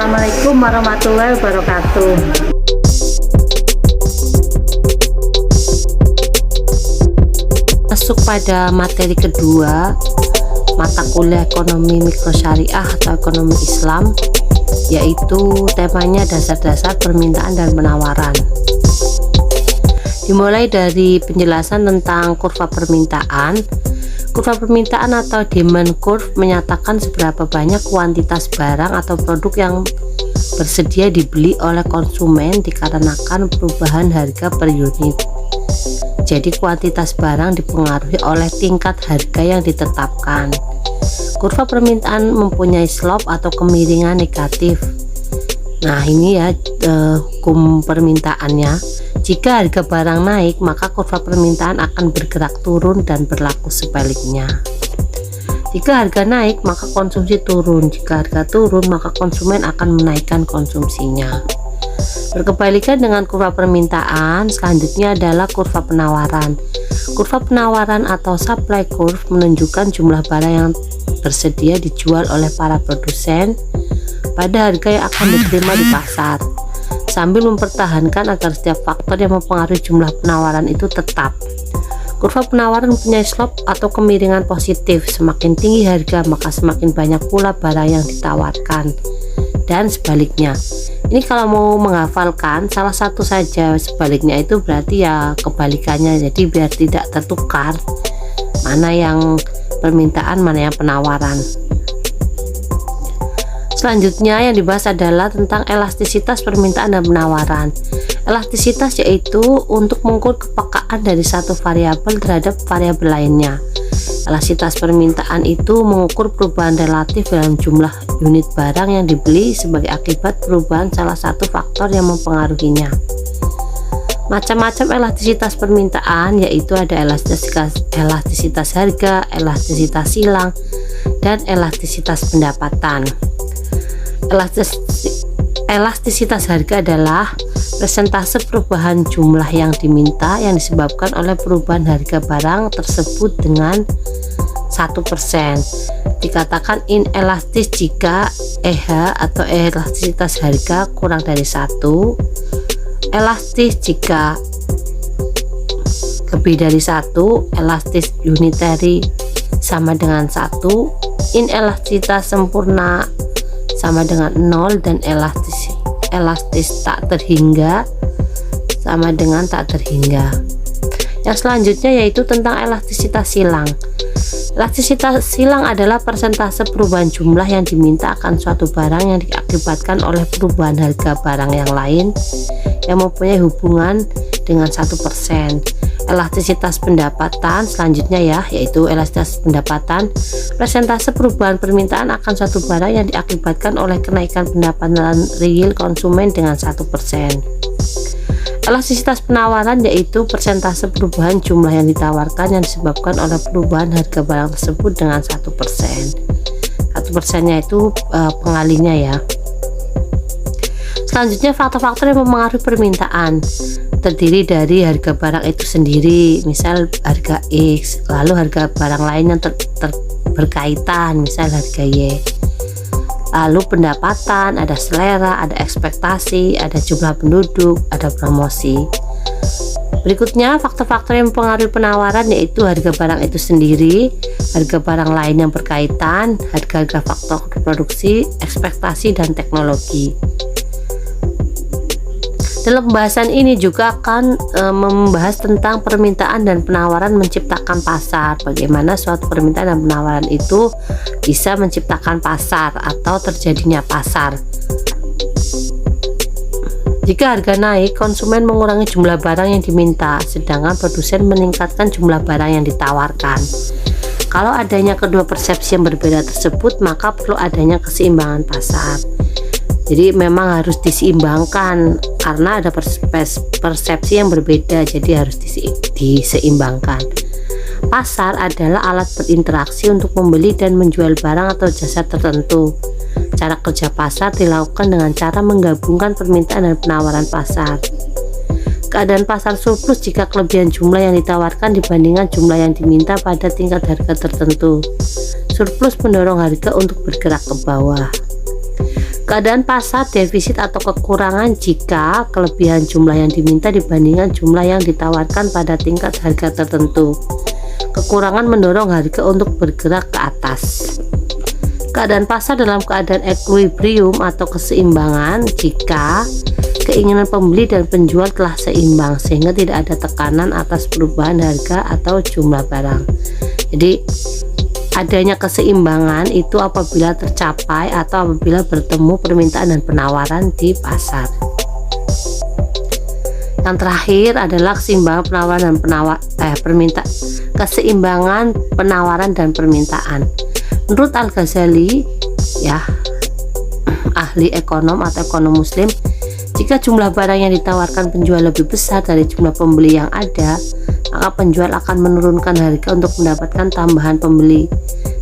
Assalamualaikum warahmatullahi wabarakatuh. Masuk pada materi kedua, mata kuliah ekonomi mikro syariah atau ekonomi Islam, yaitu temanya dasar-dasar permintaan dan penawaran. Dimulai dari penjelasan tentang kurva permintaan. Kurva permintaan atau demand curve menyatakan seberapa banyak kuantitas barang atau produk yang bersedia dibeli oleh konsumen dikarenakan perubahan harga per unit. Jadi kuantitas barang dipengaruhi oleh tingkat harga yang ditetapkan. Kurva permintaan mempunyai slope atau kemiringan negatif. Nah, ini ya hukum permintaannya. Jika harga barang naik, maka kurva permintaan akan bergerak turun dan berlaku sebaliknya. Jika harga naik, maka konsumsi turun. Jika harga turun, maka konsumen akan menaikkan konsumsinya. Berkebalikan dengan kurva permintaan, selanjutnya adalah kurva penawaran. Kurva penawaran atau supply curve menunjukkan jumlah barang yang bersedia dijual oleh para produsen pada harga yang akan diterima di pasar, sambil mempertahankan agar setiap faktor yang mempengaruhi jumlah penawaran itu tetap. Kurva penawaran mempunyai slope atau kemiringan positif. Semakin tinggi harga, maka semakin banyak pula barang yang ditawarkan, dan sebaliknya. Ini kalau mau menghafalkan salah satu saja, sebaliknya itu berarti ya kebalikannya. Jadi biar tidak tertukar mana yang permintaan, mana yang penawaran. Selanjutnya yang dibahas adalah tentang elastisitas permintaan dan penawaran. Elastisitas yaitu untuk mengukur kepekaan dari satu variabel terhadap variabel lainnya. Elastisitas permintaan itu mengukur perubahan relatif dalam jumlah unit barang yang dibeli sebagai akibat perubahan salah satu faktor yang mempengaruhinya. Macam-macam elastisitas permintaan yaitu ada elastisitas harga, elastisitas silang, dan elastisitas pendapatan. Elastisitas harga adalah persentase perubahan jumlah yang diminta yang disebabkan oleh perubahan harga barang tersebut dengan 1%. Dikatakan inelastis jika EH atau elastisitas harga kurang dari 1, elastis jika lebih dari 1, elastis unitary sama dengan 1, inelastisitas sempurna sama dengan 0, dan elastis tak terhingga sama dengan tak terhingga. Yang selanjutnya yaitu tentang elastisitas silang. Elastisitas silang adalah persentase perubahan jumlah yang diminta akan suatu barang yang diakibatkan oleh perubahan harga barang yang lain yang mempunyai hubungan dengan 1%. Elastisitas pendapatan selanjutnya ya, yaitu elastisitas pendapatan, persentase perubahan permintaan akan suatu barang yang diakibatkan oleh kenaikan pendapatan real konsumen dengan 1%. Elastisitas penawaran yaitu persentase perubahan jumlah yang ditawarkan yang disebabkan oleh perubahan harga barang tersebut dengan 1%. 1%-nya itu pengalinya ya. Selanjutnya faktor-faktor yang mempengaruhi permintaan terdiri dari harga barang itu sendiri, misal harga X, lalu harga barang lain yang berkaitan, misal harga Y, lalu pendapatan, ada selera, ada ekspektasi, ada jumlah penduduk, ada promosi. Berikutnya faktor-faktor yang mempengaruhi penawaran yaitu harga barang itu sendiri, harga barang lain yang berkaitan, harga-harga faktor produksi, ekspektasi, dan teknologi. Dalam pembahasan ini juga akan membahas tentang permintaan dan penawaran menciptakan pasar. Bagaimana suatu permintaan dan penawaran itu bisa menciptakan pasar atau terjadinya pasar. Jika harga naik, konsumen mengurangi jumlah barang yang diminta, sedangkan produsen meningkatkan jumlah barang yang ditawarkan. Kalau adanya kedua persepsi yang berbeda tersebut, maka perlu adanya keseimbangan pasar. Jadi memang harus diseimbangkan karena ada persepsi yang berbeda, jadi harus diseimbangkan. Pasar adalah alat berinteraksi untuk membeli dan menjual barang atau jasa tertentu. Cara kerja pasar dilakukan dengan cara menggabungkan permintaan dan penawaran pasar. Keadaan pasar surplus jika kelebihan jumlah yang ditawarkan dibandingkan jumlah yang diminta pada tingkat harga tertentu. Surplus mendorong harga untuk bergerak ke bawah. Keadaan pasar defisit atau kekurangan jika kelebihan jumlah yang diminta dibandingkan jumlah yang ditawarkan pada tingkat harga tertentu. Kekurangan mendorong harga untuk bergerak ke atas. Keadaan pasar dalam keadaan equilibrium atau keseimbangan jika keinginan pembeli dan penjual telah seimbang sehingga tidak ada tekanan atas perubahan harga atau jumlah barang. Jadi adanya keseimbangan itu apabila tercapai atau apabila bertemu permintaan dan penawaran di pasar. Yang terakhir adalah keseimbangan penawaran dan keseimbangan penawaran dan permintaan. Menurut Al-Ghazali, ya, ahli ekonom atau ekonom muslim, jika jumlah barang yang ditawarkan penjual lebih besar dari jumlah pembeli yang ada, maka penjual akan menurunkan harga untuk mendapatkan tambahan pembeli,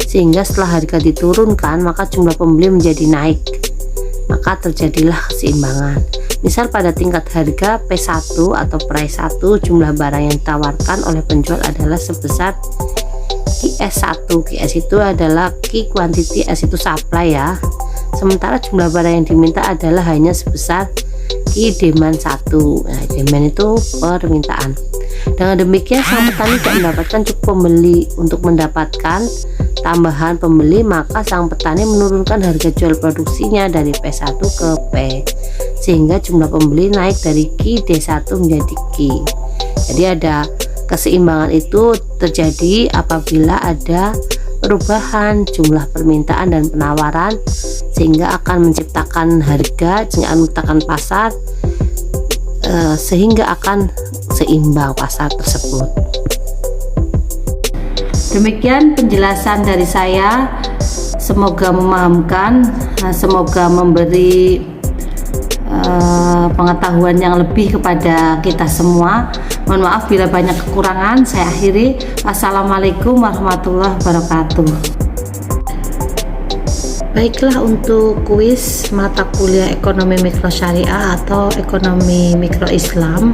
sehingga setelah harga diturunkan maka jumlah pembeli menjadi naik, maka terjadilah keseimbangan. Misal pada tingkat harga P1 atau price 1, jumlah barang yang ditawarkan oleh penjual adalah sebesar QS1. QS itu adalah key quantity, S itu supply ya, sementara jumlah barang yang diminta adalah hanya sebesar key demand 1. Nah, demand itu permintaan. Dengan demikian sang petani tidak mendapatkan cukup pembeli. Untuk mendapatkan tambahan pembeli, maka sang petani menurunkan harga jual produksinya dari P1 ke P, sehingga jumlah pembeli naik dari Q D1 menjadi Q. Jadi ada keseimbangan itu terjadi apabila ada perubahan jumlah permintaan dan penawaran, sehingga akan menciptakan harga, sehingga akan menciptakan pasar, sehingga akan seimbang pasar tersebut. Demikian penjelasan dari saya, semoga memahamkan, semoga memberi pengetahuan yang lebih kepada kita semua. Mohon maaf bila banyak kekurangan. Saya akhiri. Assalamualaikum warahmatullahi wabarakatuh. Baiklah, untuk kuis mata kuliah ekonomi mikro syariah atau ekonomi mikro Islam,